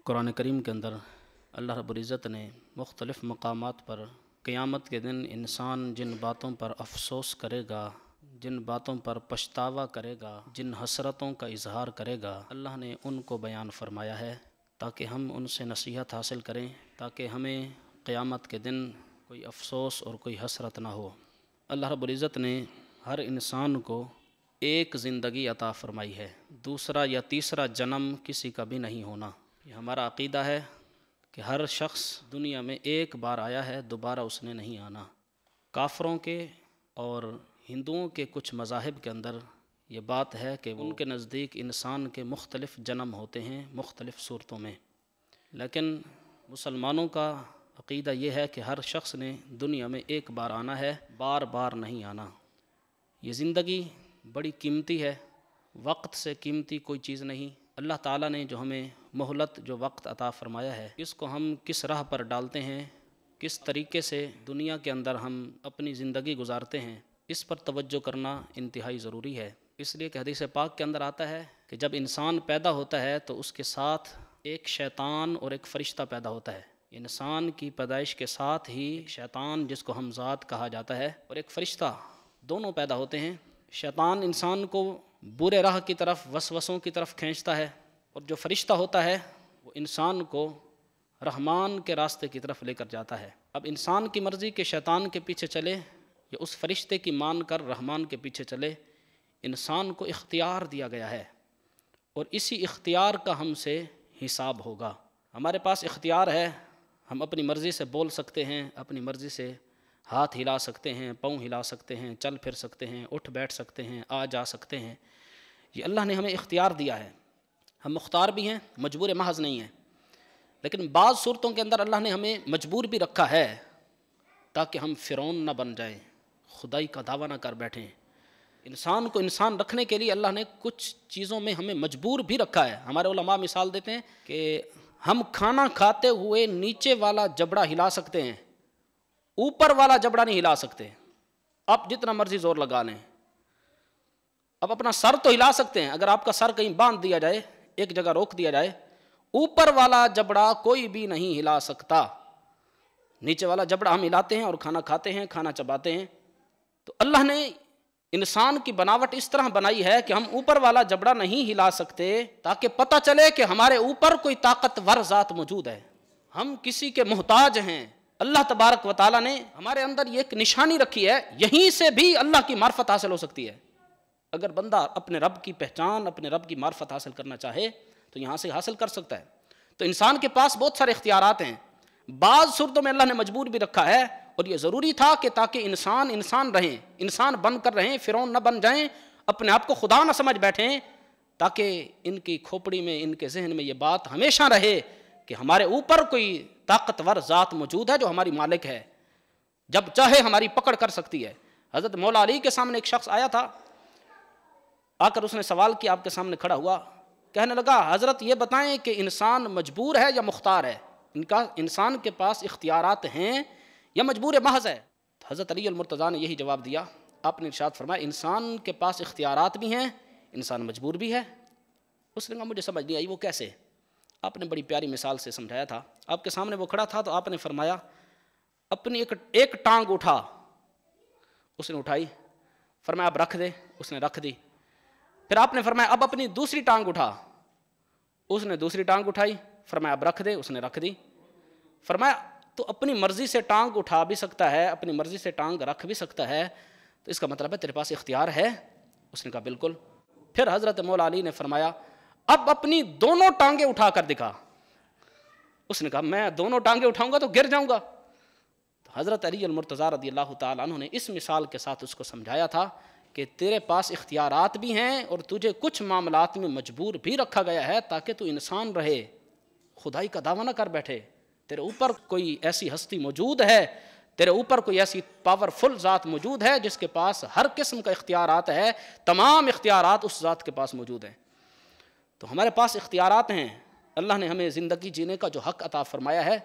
قرآن کریم کے اندر اللہ رب العزت نے مختلف مقامات پر قیامت کے دن انسان جن باتوں پر افسوس کرے گا، جن باتوں پر پچھتاوا کرے گا، جن حسرتوں کا اظہار کرے گا، اللہ نے ان کو بیان فرمایا ہے تاکہ ہم ان سے نصیحت حاصل کریں، تاکہ ہمیں قیامت کے دن کوئی افسوس اور کوئی حسرت نہ ہو۔ اللہ رب العزت نے ہر انسان کو ایک زندگی عطا فرمائی ہے، دوسرا یا تیسرا جنم کسی کا بھی نہیں ہونا۔ یہ ہمارا عقیدہ ہے کہ ہر شخص دنیا میں ایک بار آیا ہے، دوبارہ اس نے نہیں آنا۔ کافروں کے اور ہندوؤں کے کچھ مذاہب کے اندر یہ بات ہے کہ ان کے نزدیک انسان کے مختلف جنم ہوتے ہیں مختلف صورتوں میں، لیکن مسلمانوں کا عقیدہ یہ ہے کہ ہر شخص نے دنیا میں ایک بار آنا ہے، بار بار نہیں آنا۔ یہ زندگی بڑی قیمتی ہے، وقت سے قیمتی کوئی چیز نہیں۔ اللہ تعالیٰ نے جو ہمیں مہلت جو وقت عطا فرمایا ہے، اس کو ہم کس راہ پر ڈالتے ہیں، کس طریقے سے دنیا کے اندر ہم اپنی زندگی گزارتے ہیں، اس پر توجہ کرنا انتہائی ضروری ہے۔ اس لیے کہ حدیث پاک کے اندر آتا ہے کہ جب انسان پیدا ہوتا ہے تو اس کے ساتھ ایک شیطان اور ایک فرشتہ پیدا ہوتا ہے۔ انسان کی پیدائش کے ساتھ ہی شیطان، جس کو ہم ذات کہا جاتا ہے، اور ایک فرشتہ، دونوں پیدا ہوتے ہیں۔ شیطان انسان کو برے راہ کی طرف، وسوسوں کی طرف کھینچتا ہے، اور جو فرشتہ ہوتا ہے وہ انسان کو رحمان کے راستے کی طرف لے کر جاتا ہے۔ اب انسان کی مرضی کہ شیطان کے پیچھے چلے یا اس فرشتے کی مان کر رحمان کے پیچھے چلے، انسان کو اختیار دیا گیا ہے، اور اسی اختیار کا ہم سے حساب ہوگا۔ ہمارے پاس اختیار ہے، ہم اپنی مرضی سے بول سکتے ہیں، اپنی مرضی سے ہاتھ ہلا سکتے ہیں، پاؤں ہلا سکتے ہیں، چل پھر سکتے ہیں، اٹھ بیٹھ سکتے ہیں، آ جا سکتے ہیں۔ یہ اللہ نے ہمیں اختیار دیا ہے، ہم مختار بھی ہیں، مجبور محض نہیں ہیں۔ لیکن بعض صورتوں کے اندر اللہ نے ہمیں مجبور بھی رکھا ہے تاکہ ہم فرعون نہ بن جائیں، خدائی کا دعویٰ نہ کر بیٹھیں۔ انسان کو انسان رکھنے کے لیے اللہ نے کچھ چیزوں میں ہمیں مجبور بھی رکھا ہے۔ ہمارے علماء مثال دیتے ہیں کہ ہم کھانا کھاتے ہوئے نیچے والا جبڑا ہلا سکتے ہیں، اوپر والا جبڑا نہیں ہلا سکتے۔ آپ جتنا مرضی زور لگا لیں، اب اپنا سر تو ہلا سکتے ہیں، اگر آپ کا سر کہیں باندھ دیا جائے، ایک جگہ روک دیا جائے، اوپر والا جبڑا کوئی بھی نہیں ہلا سکتا۔ نیچے والا جبڑا ہم ہلاتے ہیں اور کھانا کھاتے ہیں، کھانا چباتے ہیں۔ تو اللہ نے انسان کی بناوٹ اس طرح بنائی ہے کہ ہم اوپر والا جبڑا نہیں ہلا سکتے، تاکہ پتہ چلے کہ ہمارے اوپر کوئی طاقتور ذات موجود ہے، ہم کسی کے محتاج ہیں۔ اللہ تبارک و تعالیٰ نے ہمارے اندر یہ ایک نشانی رکھی ہے، یہیں سے بھی اللہ کی معرفت حاصل ہو سکتی ہے۔ اگر بندہ اپنے رب کی پہچان، اپنے رب کی معرفت حاصل کرنا چاہے تو یہاں سے حاصل کر سکتا ہے۔ تو انسان کے پاس بہت سارے اختیارات ہیں، بعض صورتوں میں اللہ نے مجبور بھی رکھا ہے، اور یہ ضروری تھا کہ تاکہ انسان رہیں، انسان بن کر رہیں، فرعون نہ بن جائیں، اپنے آپ کو خدا نہ سمجھ بیٹھیں، تاکہ ان کی کھوپڑی میں، ان کے ذہن میں یہ بات ہمیشہ رہے کہ ہمارے اوپر کوئی طاقتور ذات موجود ہے جو ہماری مالک ہے، جب چاہے ہماری پکڑ کر سکتی ہے۔ حضرت مولا علی کے سامنے ایک شخص آیا تھا، آ کر اس نے سوال کیا، آپ کے سامنے کھڑا ہوا، کہنے لگا حضرت یہ بتائیں کہ انسان مجبور ہے یا مختار ہے؟ انسان کے پاس اختیارات ہیں یا مجبور محض ہے؟ حضرت علی المرتضیٰ نے یہی جواب دیا۔ آپ نے ارشاد فرمایا انسان کے پاس اختیارات بھی ہیں، انسان مجبور بھی ہے۔ اس نے کہا مجھے سمجھ نہیں آئی، وہ کیسے؟ آپ نے بڑی پیاری مثال سے سمجھایا تھا۔ آپ کے سامنے وہ کھڑا تھا تو آپ نے فرمایا اپنی ایک ٹانگ اٹھا، اس نے اٹھائی، فرمایا اب رکھ دے، اس نے رکھ دی۔ پھر آپ نے فرمایا اب اپنی دوسری ٹانگ اٹھا، اس نے دوسری ٹانگ اٹھائی، فرمایا اب رکھ دے، اس نے رکھ دی۔ فرمایا تو اپنی مرضی سے ٹانگ اٹھا بھی سکتا ہے، اپنی مرضی سے ٹانگ رکھ بھی سکتا ہے، تو اس کا مطلب ہے تیرے پاس اختیار ہے؟ اس نے کہا بالکل۔ پھر حضرت مولا علی نے فرمایا اب اپنی دونوں ٹانگیں اٹھا کر دکھا۔ اس نے کہا میں دونوں ٹانگیں اٹھاؤں گا تو گر جاؤں گا۔ تو حضرت علی المرتضیٰ رضی اللہ تعالیٰ عنہ نے اس مثال کے ساتھ اس کو سمجھایا تھا کہ تیرے پاس اختیارات بھی ہیں، اور تجھے کچھ معاملات میں مجبور بھی رکھا گیا ہے تاکہ تو انسان رہے، خدائی کا دعویٰ نہ کر بیٹھے۔ تیرے اوپر کوئی ایسی ہستی موجود ہے، تیرے اوپر کوئی ایسی پاورفل ذات موجود ہے جس کے پاس ہر قسم کا اختیارات ہے، تمام اختیارات اس ذات کے پاس موجود ہیں۔ تو ہمارے پاس اختیارات ہیں، اللہ نے ہمیں زندگی جینے کا جو حق عطا فرمایا ہے،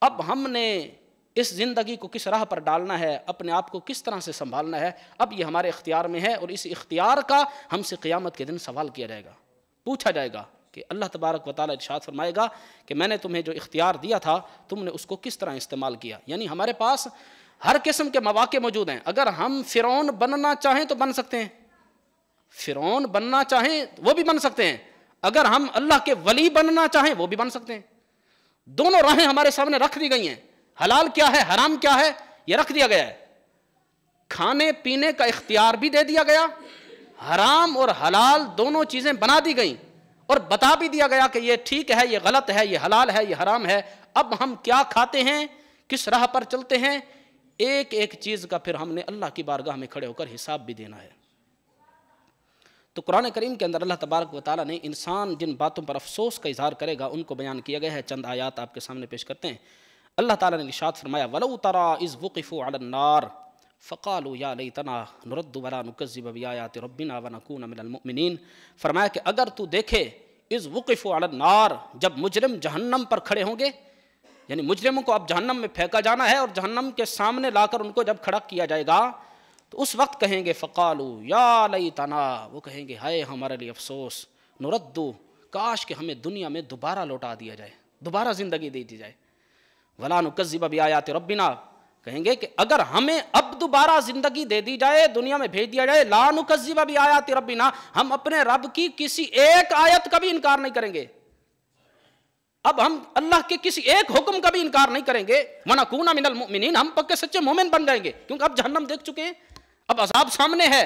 اب ہم نے اس زندگی کو کس راہ پر ڈالنا ہے، اپنے آپ کو کس طرح سے سنبھالنا ہے، اب یہ ہمارے اختیار میں ہے، اور اس اختیار کا ہم سے قیامت کے دن سوال کیا جائے گا، پوچھا جائے گا کہ اللہ تبارک و تعالیٰ ارشاد فرمائے گا کہ میں نے تمہیں جو اختیار دیا تھا تم نے اس کو کس طرح استعمال کیا. یعنی ہمارے پاس ہر قسم کے مواقع موجود ہیں. اگر ہم فرعون بننا چاہیں تو بن سکتے ہیں, فرعون بننا چاہیں وہ بھی بن سکتے ہیں. اگر ہم اللہ کے ولی بننا چاہیں وہ بھی بن سکتے ہیں. دونوں راہیں ہمارے سامنے رکھ دی گئی ہیں. حلال کیا ہے, حرام کیا ہے, یہ رکھ دیا گیا ہے. کھانے پینے کا اختیار بھی دے دیا گیا, حرام اور حلال دونوں چیزیں بنا دی گئیں, اور بتا بھی دیا گیا کہ یہ ٹھیک ہے, یہ غلط ہے, یہ حلال ہے, یہ حرام ہے. اب ہم کیا کھاتے ہیں, کس راہ پر چلتے ہیں, ایک ایک چیز کا پھر ہم نے اللہ کی بارگاہ میں کھڑے ہو کر حساب بھی دینا ہے. تو قرآن کریم کے اندر اللہ تبارک و تعالیٰ نے انسان جن باتوں پر افسوس کا اظہار کرے گا ان کو بیان کیا گیا ہے. چند آیات آپ کے سامنے پیش کرتے ہیں. اللہ تعالیٰ نے ارشاد فرمایا وَلَوْ تَرَىٰ إِذْ وُقِفُوا عَلَى النَّارِ فَقَالُوا يَا لَيْتَنَا نُرَدُّ وَلَا نُكَذِّبَ بِآيَاتِ رَبِّنَا وَنَكُونَ مِنَ الْمُؤْمِنِينَ. فرمایا کہ اگر تو دیکھے اِذْ وُقِفُوا عَلَى النَّارِ, جب مجرم جہنم پر کھڑے ہوں گے, یعنی مجرموں کو اب جہنم میں پھینکا جانا ہے اور جہنم کے سامنے لا کر ان کو جب کھڑا کیا جائے گا تو اس وقت کہیں گے فقالو یا لیتنا, وہ کہیں گے ہائے ہمارے لیے افسوس, نردو, کاش کہ ہمیں دنیا میں دوبارہ لوٹا دیا جائے, دوبارہ زندگی دے دی جائے, ولا نکذب بآیات ربنا, کہیں گے کہ اگر ہمیں اب دوبارہ زندگی دے دی جائے, دنیا میں بھیج دیا جائے, لا نکذب بآیات ربنا, ہم اپنے رب کی کسی ایک آیت کا بھی انکار نہیں کریں گے. اب ہم اللہ کے کسی ایک حکم کا بھی انکار نہیں کریں گے. وَنَكُونَ مِنَ الْمُؤْمِنِينَ, ہم پکے سچے مومن بن جائیں گے, کیونکہ اب جہنم دیکھ چکے ہیں, اب عذاب سامنے ہے,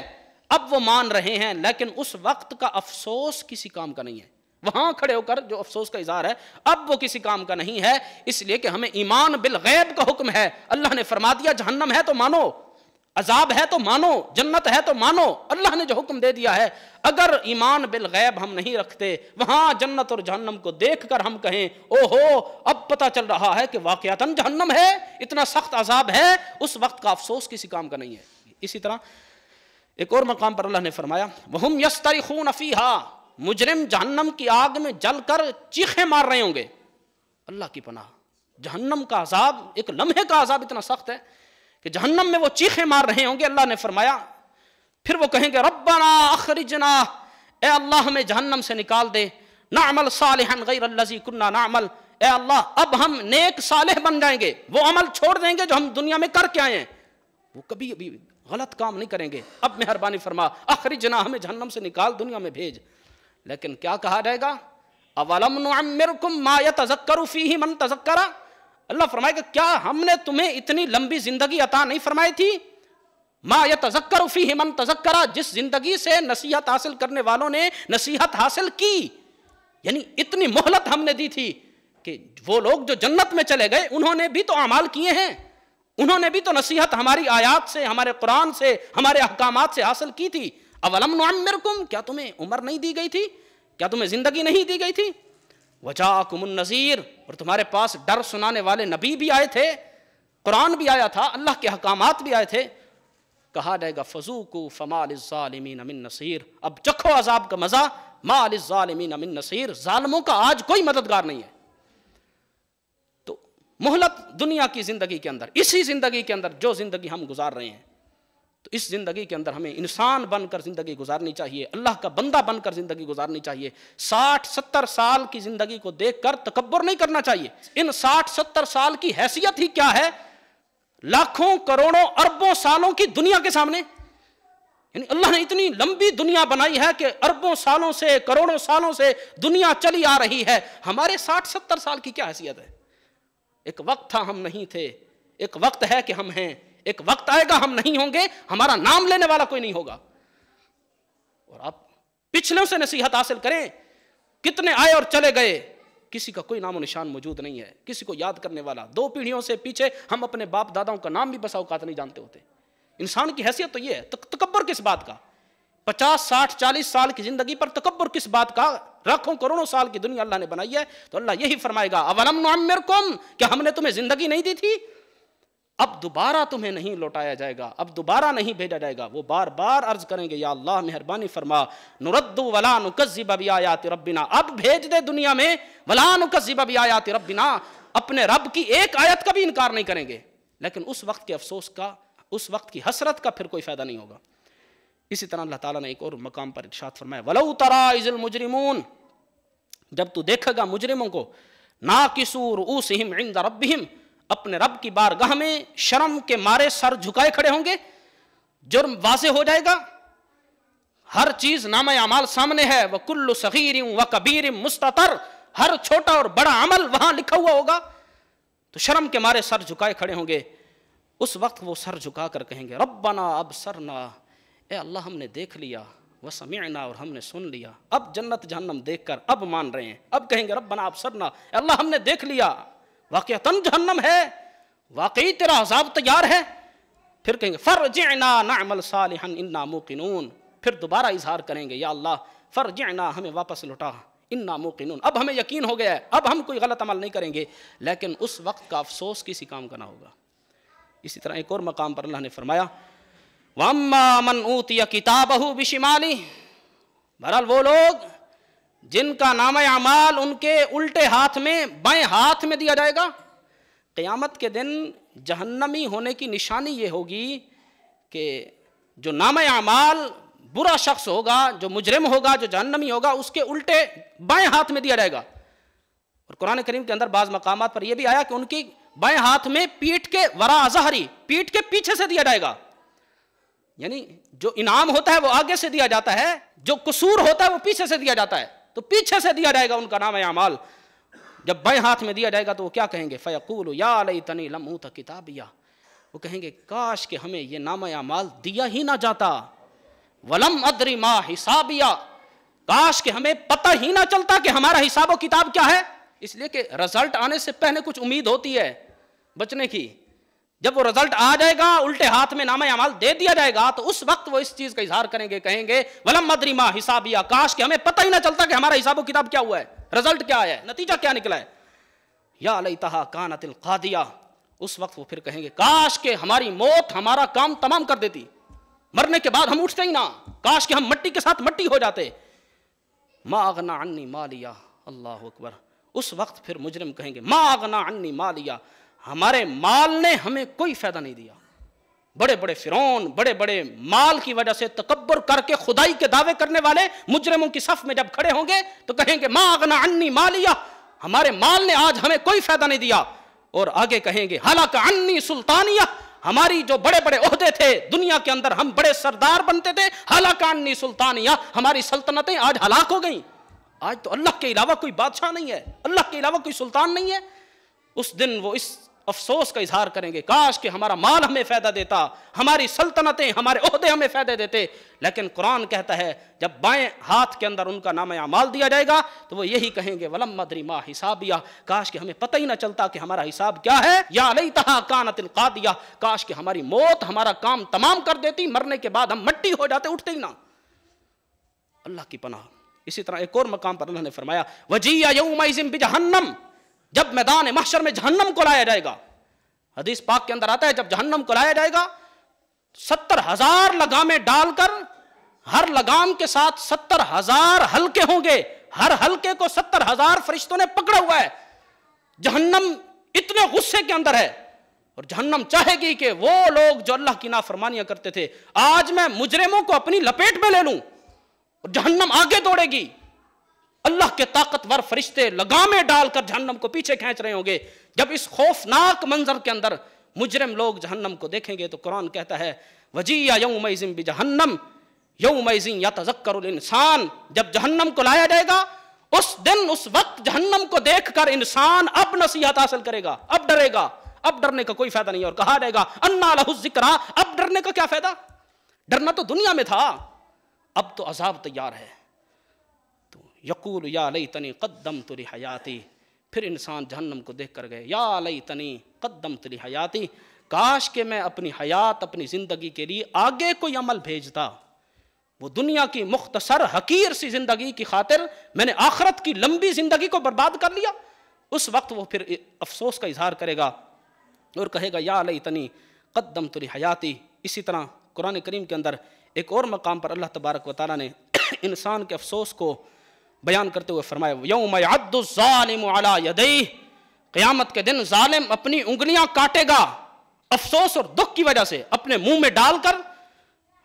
اب وہ مان رہے ہیں. لیکن اس وقت کا افسوس کسی کام کا نہیں ہے. وہاں کھڑے ہو کر جو افسوس کا اظہار ہے اب وہ کسی کام کا نہیں ہے, اس لیے کہ ہمیں ایمان بالغیب کا حکم ہے. اللہ نے فرما دیا جہنم ہے تو مانو, عذاب ہے تو مانو, جنت ہے تو مانو. اللہ نے جو حکم دے دیا ہے, اگر ایمان بالغیب ہم نہیں رکھتے, وہاں جنت اور جہنم کو دیکھ کر ہم کہیں او ہو اب پتہ چل رہا ہے کہ واقعتاً جہنم ہے, اتنا سخت عذاب ہے, اس وقت کا افسوس کسی کام کا نہیں ہے. اسی طرح ایک اور مقام پر اللہ نے فرمایا وَهُمْ يَسْتَرِخُونَ فِيهَا, مجرم جہنم کی آگ میں جل کر چیخیں مار رہے ہوں گے. اللہ کی پناہ, جہنم کا عذاب ایک لمحے کا عذاب اتنا سخت ہے کہ جہنم میں وہ چیخیں مار رہے ہوں گے. اللہ نے فرمایا پھر وہ کہیں گے ربنا اخرجنا, اے اللہ ہمیں جہنم سے نکال دے, نعمل صالحا غیر الذی کنا نعمل, اے اللہ اب ہم نیک صالح بن جائیں گے, وہ عمل چھوڑ دیں گے جو ہم دنیا میں کر کے آئے ہیں, وہ کبھی ابھی غلط کام نہیں کریں گے. اب مہربانی فرما اخرجنا, ہمیں جہنم سے نکال, دنیا میں بھیج. لیکن کیا کہا جائے گا اولم نعمرکم ما یتذکر فیہ من تذکر, اللہ فرمائے کہ کیا ہم نے تمہیں اتنی لمبی زندگی عطا نہیں فرمائی تھی, ما یتذکر فیہ من تذکر, جس زندگی سے نصیحت حاصل کرنے والوں نے نصیحت حاصل کی. یعنی اتنی مہلت ہم نے دی تھی کہ وہ لوگ جو جنت میں چلے گئے انہوں نے بھی تو اعمال کیے ہیں, انہوں نے بھی تو نصیحت ہماری آیات سے, ہمارے قرآن سے, ہمارے احکامات سے حاصل کی تھی. اولم نعمرکم, کیا تمہیں عمر نہیں دی گئی تھی, کیا تمہیں زندگی نہیں دی گئی تھی. وجاءکم النذیر, اور تمہارے پاس ڈر سنانے والے نبی بھی آئے تھے, قرآن بھی آیا تھا, اللہ کے احکامات بھی آئے تھے. کہا جائے گا فذوقوا فما للظالمین من نصیر, اب چکھو عذاب کا مزہ, ما للظالمین من نصیر, ظالموں کا آج کوئی مددگار نہیں ہے. تو مہلت دنیا کی زندگی کے اندر, اسی زندگی کے اندر جو زندگی ہم گزار رہے ہیں, تو اس زندگی کے اندر ہمیں انسان بن کر زندگی گزارنی چاہیے, اللہ کا بندہ بن کر زندگی گزارنی چاہیے. 60-70 سال کی زندگی کو دیکھ کر تکبر نہیں کرنا چاہیے. ان 60-70 سال کی حیثیت ہی کیا ہے لاکھوں کروڑوں اربوں سالوں کی دنیا کے سامنے. یعنی اللہ نے اتنی لمبی دنیا بنائی ہے کہ اربوں سالوں سے, کروڑوں سالوں سے دنیا چلی آ رہی ہے, ہمارے 60-70 سال کی کیا حیثیت ہے. ایک وقت تھا ہم نہیں تھے, ایک وقت ہے کہ ہم ہیں, ایک وقت آئے گا ہم نہیں ہوں گے, ہمارا نام لینے والا کوئی نہیں ہوگا. اور آپ پچھلوں سے نصیحت حاصل کریں, کتنے آئے اور چلے گئے, کسی کا کوئی نام و نشان موجود نہیں ہے, کسی کو یاد کرنے والا. 2 پیڑھیوں سے پیچھے ہم اپنے باپ داداؤں کا نام بھی بسا اوقات نہیں جانتے ہوتے. انسان کی حیثیت تو یہ ہے, تکبر کس بات کا, 50-60-40 سال کی زندگی پر تکبر کس بات کا, لاکھوں کروڑوں سال کی دنیا اللہ نے بنائی ہے. تو اللہ یہی فرمائے گا اولم نعمرکم, کیا ہم نے تمہیں زندگی نہیں دی تھی, اب دوبارہ تمہیں نہیں لوٹایا جائے گا, اب دوبارہ نہیں بھیجا جائے گا. وہ بار بار عرض کریں گے یا اللہ مہربانی فرما, نرد ولا نکذب بآیات ربنا, اب بھیج دے دنیا میں, ولا نکذب بآیات ربنا, اپنے رب کی ایک آیت کا بھی انکار نہیں کریں گے. لیکن اس وقت کے افسوس کا, اس وقت کی حسرت کا پھر کوئی فائدہ نہیں ہوگا. اسی طرح اللہ تعالیٰ نے ایک اور مقام پر ارشاد فرمایا ولو تری اذ المجرمون, جب تو دیکھے گا مجرموں کو ناکسو رؤوسہم عند ربہم، اپنے رب کی بارگاہ میں شرم کے مارے سر جھکائے کھڑے ہوں گے، جرم واضح ہو جائے گا، ہر چیز نامہ اعمال سامنے ہے، وَكُلُّ صَغِيرٍ وَكَبِيرٍ مُسْتَطَرٍ، ہر چھوٹا اور بڑا عمل وہاں لکھا ہوا ہوگا، تو شرم کے مارے سر جھکائے کھڑے ہوں گے۔ اس وقت وہ سر جھکا کر کہیں گے ربنا ابصرنا، اے اللہ ہم نے دیکھ لیا، وسمعنا، اور ہم نے سن لیا۔ اب جنت جہنم دیکھ کر اب مان رہے ہیں، اب کہیں گے ربنا ابصرنا، اے اللہ ہم نے دیکھ لیا، واقعتاً جہنم ہے، واقعی تیرا عذاب تیار ہے۔ پھر کہیں گے فرجعنا نعمل صالحا انا موقنون، پھر دوبارہ اظہار کریں گے یا اللہ فرجعنا، ہمیں واپس لوٹا، انا موقنون، اب ہمیں یقین ہو گیا ہے، اب ہم کوئی غلط عمل نہیں کریں گے۔ لیکن اس وقت کا افسوس کسی کام کا نہ ہوگا۔ اسی طرح ایک اور مقام پر اللہ نے فرمایا وَأَمَّا مَنْ أُوتِيَ كِتَابَهُ بِشِمَالِهِ، بہرحال وہ لوگ جن کا نامہ اعمال ان کے الٹے ہاتھ میں، بائیں ہاتھ میں دیا جائے گا۔ قیامت کے دن جہنمی ہونے کی نشانی یہ ہوگی کہ جو نامہ اعمال برا شخص ہوگا، جو مجرم ہوگا، جو جہنمی ہوگا، اس کے الٹے بائیں ہاتھ میں دیا جائے گا۔ اور قرآن کریم کے اندر بعض مقامات پر یہ بھی آیا کہ ان کی بائیں ہاتھ میں پیٹھ کے وراء ظہری، پیٹھ کے پیچھے سے دیا جائے گا، یعنی جو انعام ہوتا ہے وہ آگے سے دیا جاتا ہے، جو قصور ہوتا ہے وہ پیچھے سے دیا جاتا ہے، تو پیچھے سے دیا جائے گا ان کا نام اعمال۔ جب بائیں ہاتھ میں دیا جائے گا تو وہ کیا کہیں گے فیقول یا لیتنی لم اوت کتابیہ، وہ کہیں گے کاش کہ ہمیں یہ نام اعمال دیا ہی نہ جاتا، ولم ادری ما حسابیہ، کاش کہ ہمیں پتہ ہی نہ چلتا کہ ہمارا حساب و کتاب کیا ہے۔ اس لیے کہ رزلٹ آنے سے پہلے کچھ امید ہوتی ہے بچنے کی، جب وہ رزلٹ آ جائے گا، الٹے ہاتھ میں نامہ اعمال دے دیا جائے گا، تو اس وقت وہ اس چیز کا اظہار کریں گے، کہیں گے ولم ادری ما حسابیہ، کاش کہ ہمیں پتہ ہی نہ چلتا کہ ہمارا حساب و کتاب کیا ہوا ہے، رزلٹ کیا ہے، نتیجہ کیا نکلا ہے۔ یا لیتہا کانت القاضیہ، اس وقت وہ پھر کہیں گے کاش کہ ہماری موت ہمارا کام تمام کر دیتی، مرنے کے بعد ہم اٹھتے ہی نہ، کاش کہ ہم مٹی کے ساتھ مٹی ہو جاتے۔ ما اغنی عنی مالیہ، اللہ اکبر، اس وقت پھر مجرم کہیں گے ما اغنی عنی مالیہ، ہمارے مال نے ہمیں کوئی فائدہ نہیں دیا۔ بڑے بڑے فرعون، بڑے بڑے مال کی وجہ سے تکبر کر کے خدائی کے دعوے کرنے والے مجرموں کی صف میں جب کھڑے ہوں گے تو کہیں گے ما اغنی عنی مالیہ، ہمارے مال نے آج ہمیں کوئی فائدہ نہیں دیا۔ اور آگے کہیں گے ہلاک عنی سلطانیہ، ہماری جو بڑے بڑے عہدے تھے دنیا کے اندر، ہم بڑے سردار بنتے تھے، ہلاک عنی سلطانیہ، ہماری سلطنتیں آج ہلاک ہو گئیں، آج تو اللہ کے علاوہ کوئی بادشاہ نہیں ہے، اللہ کے علاوہ کوئی سلطان نہیں ہے۔ اس دن وہ اس افسوس کا اظہار کریں گے کاش کہ ہمارا مال ہمیں فائدہ دیتا، ہماری سلطنتیں، ہمارے عہدے ہمیں فائدہ دیتے۔ لیکن قرآن کہتا ہے جب بائیں ہاتھ کے اندر ان کا نام اعمال دیا جائے گا تو وہ یہی کہیں گے ولم ادری ما حسابیہ، کاش کہ ہمیں پتہ ہی نہ چلتا کہ ہمارا حساب کیا ہے، یا لیتہا کانت القاضیہ، کاش کہ ہماری موت ہمارا کام تمام کر دیتی، مرنے کے بعد ہم مٹی ہو جاتے، اٹھتے ہی نہ۔ اللہ کی پناہ۔ اسی طرح ایک اور مقام پر اللہ نے فرمایا وجیء یومئذ بجہنم، جب میدان محشر میں جہنم کو لایا جائے گا، حدیث پاک کے اندر آتا ہے جب جہنم کو لایا جائے گا 70,000 لگامیں ڈال کر، ہر لگام کے ساتھ 70,000 حلقے ہوں گے، ہر حلقے کو 70,000 فرشتوں نے پکڑا ہوا ہے۔ جہنم اتنے غصے کے اندر ہے اور جہنم چاہے گی کہ وہ لوگ جو اللہ کی نافرمانیاں کرتے تھے آج میں مجرموں کو اپنی لپیٹ میں لے لوں، اور جہنم آگے دوڑے گی۔ اللہ کے طاقتور فرشتے لگامیں ڈال کر جہنم کو پیچھے کھینچ رہے ہوں گے۔ جب اس خوفناک منظر کے اندر مجرم لوگ جہنم کو دیکھیں گے تو قرآن کہتا ہے وجیء یومئذ بجہنم یومئذ یتذکر الانسان، جب جہنم کو لایا جائے گا اس دن، اس وقت جہنم کو دیکھ کر انسان اب نصیحت حاصل کرے گا، اب ڈرے گا، اب ڈرنے کا کوئی فائدہ نہیں ہے۔ اور کہا جائے گا انا لہ الذکریٰ، اب ڈرنے کا کیا فائدہ، ڈرنا تو دنیا میں تھا، اب تو عذاب تیار ہے۔ تو یقول یا لیتنی قدمت لحیاتی، پھر انسان جہنم کو دیکھ کر گئے یا لیتنی قدمت لحیاتی، کاش کہ میں اپنی حیات، اپنی زندگی کے لیے آگے کوئی عمل بھیجتا، وہ دنیا کی مختصر حقیر سی زندگی کی خاطر میں نے آخرت کی لمبی زندگی کو برباد کر لیا۔ اس وقت وہ پھر افسوس کا اظہار کرے گا اور کہے گا یا لیتنی قدمت لحیاتی۔ اسی طرح قرآن کریم کے اندر ایک اور مقام پر اللہ تبارک و تعالیٰ نے انسان کے افسوس کو بیان کرتے ہوئے فرمایا یوم یعض الظالم علی یدیہ، قیامت کے دن ظالم اپنی انگلیاں کاٹے گا افسوس اور دکھ کی وجہ سے، اپنے منہ میں ڈال کر،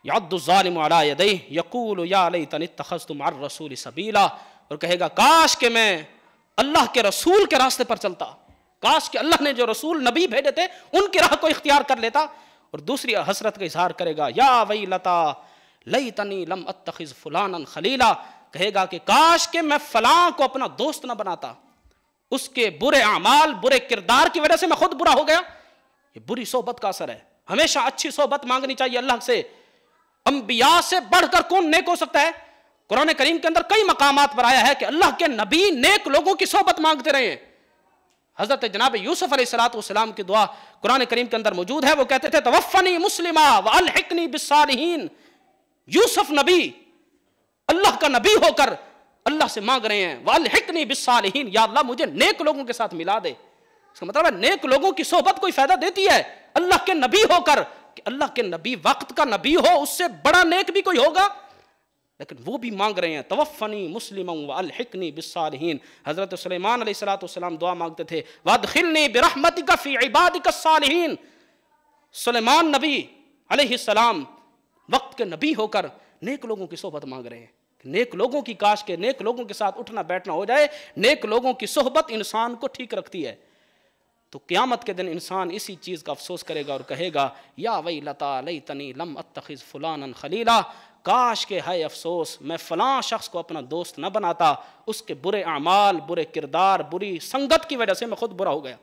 یعض الظالم علی یدیہ یقول یا لیتنی اتخذت مع الرسول سبیلا، اور کہے گا کاش کہ میں اللہ کے رسول کے راستے پر چلتا، کاش کہ اللہ نے جو رسول نبی بھیجے تھے ان کی راہ کو اختیار کر لیتا. اور دوسری حسرت کا اظہار کرے گا یا ویلتا لیتنی لم اتخذ فلانا خلیلا، کہے گا کہ کاش کہ میں فلاں کو اپنا دوست نہ بناتا، اس کے برے اعمال برے کردار کی وجہ سے میں خود برا ہو گیا. یہ بری صحبت کا اثر ہے. ہمیشہ اچھی صحبت مانگنی چاہیے اللہ سے. انبیاء سے بڑھ کر کون نیک ہو سکتا ہے؟ قرآن کریم کے اندر کئی مقامات پر آیا ہے کہ اللہ کے نبی نیک لوگوں کی صحبت مانگتے رہے ہیں. حضرت جناب یوسف علیہ السلام کی دعا قرآن کریم کے اندر موجود ہے. وہ کہتے تھے توفنی مسلما والحقنی بالصالحین. یوسف نبی اللہ کا نبی ہو کر اللہ سے مانگ رہے ہیں والحقنی بالصالحین، یا اللہ مجھے نیک لوگوں کے ساتھ ملا دے. اس کا مطلب ہے نیک لوگوں کی صحبت کوئی فائدہ دیتی ہے. اللہ کے نبی ہو کر، کہ اللہ کے نبی وقت کا نبی ہو، اس سے بڑا نیک بھی کوئی ہوگا؟ لیکن وہ بھی مانگ رہے ہیں توفنی مسلما والحقنی بالصالحین. حضرت سلیمان علیہ السلام دعا مانگتے تھے وادخلنی برحمتک فی عبادک الصالحین. سلیمان نبی علیہ السلام وقت کے نبی ہو کر نیک لوگوں کی صحبت مانگ رہے ہیں. نیک لوگوں کی کاش کے نیک لوگوں کے ساتھ اٹھنا بیٹھنا ہو جائے. نیک لوگوں کی صحبت انسان کو ٹھیک رکھتی ہے. تو قیامت کے دن انسان اسی چیز کا افسوس کرے گا اور کہے گا یا ویلتا لیتنی لم اتخذ فلانا خلیلا، کاش کہ ہے افسوس میں فلاں شخص کو اپنا دوست نہ بناتا، اس کے برے اعمال برے کردار بری سنگت کی وجہ سے میں خود برا ہو گیا.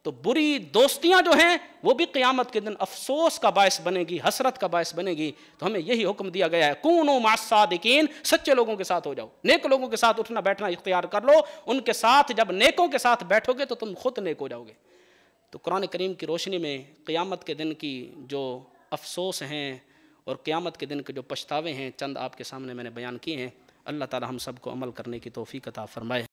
تو بری دوستیاں جو ہیں وہ بھی قیامت کے دن افسوس کا باعث بنے گی، حسرت کا باعث بنے گی. تو ہمیں یہی حکم دیا گیا ہے کونوا مع الصادقین، سچے لوگوں کے ساتھ ہو جاؤ، نیک لوگوں کے ساتھ اٹھنا بیٹھنا اختیار کر لو. ان کے ساتھ جب نیکوں کے ساتھ بیٹھو گے تو تم خود نیک ہو جاؤ گے. تو قرآن کریم کی روشنی میں قیامت کے دن کی جو افسوس ہیں اور قیامت کے دن کے جو پچھتاوے ہیں چند آپ کے سامنے میں نے بیان کیے ہیں. اللہ تعالی ہم سب کو عمل کرنے کی توفیق عطا فرمائے.